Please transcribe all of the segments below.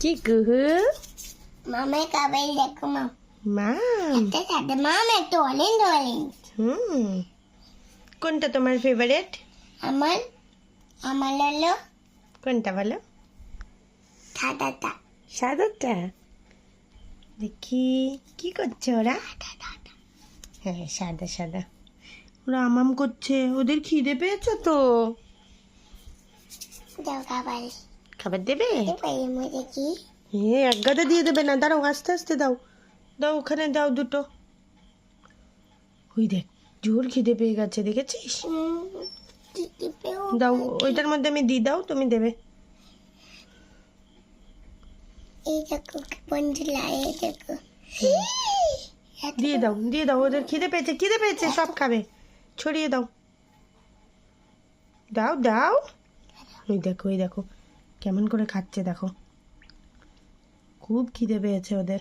কি কুহু মামা খাবে দেখো মা মাম একটা সাদা মামা একটা অরেঞ্জ কোনটা তোমার ফেভারিট? আমার আমার হলো কোনটা বলো? সাদাটা সাদাটা। দেখি কি করছে ওরা? হ্যাঁ সাদা সাদা। ওরা আমাম করছে, ওদের খিদে পেয়েছে তো। দাও খাবার খাবার দেবে? এর মধ্যে কি এক গাদা দিয়ে দেবে না, দাঁড়াও আস্তে আস্তে দাও। দাও ওখানে দাও দুটো। ওই দেখ জোর খিদে পেয়ে গেছে, দেখেছিস? দাও ওইটার মধ্যে আমি দিই, দাও তুমি দেবে। এই দেখো বন্ধুরা এই দেখো দিয়ে দাও ওদের খিদে পেয়েছে সব খাবে, ছড়িয়ে দাও। দাও দাও। ওই দেখো কেমন করে খাচ্ছে দেখো, খুব খিদে পেয়েছে ওদের।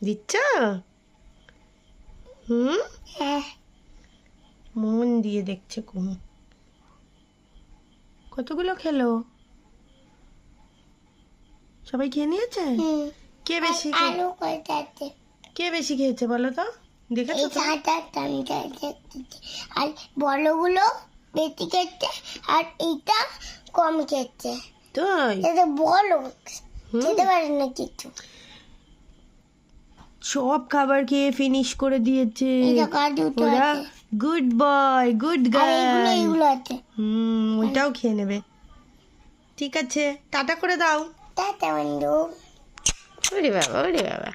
দিচ্ছ? হ্যাঁ মন দিয়ে দেখছে কুমু। কতগুলো খেলো? সবাই খেয়ে নিয়েছে? কে বেশি আলু কোথাতে কে বেশি খেয়েছে বলো তো, দেখেছো এই তো? সাদাটা আর বড়গুলো বেশি খেতে আর এইটা কম খেতে তাই? এটা বলো খেতে পারে না কিছু সব খাবার খেয়ে ফিনিশ করে দিয়েছে এই দেখো আর দুটো ওরা। আছে গুড বয় গুড আর গার্ল। এইগুলো আছে ওইটাও খেয়ে নেবে। ঠিক আছে টাটা করে দাও। টাটা বন্ধু ওরে বাবা ওরে বাবা।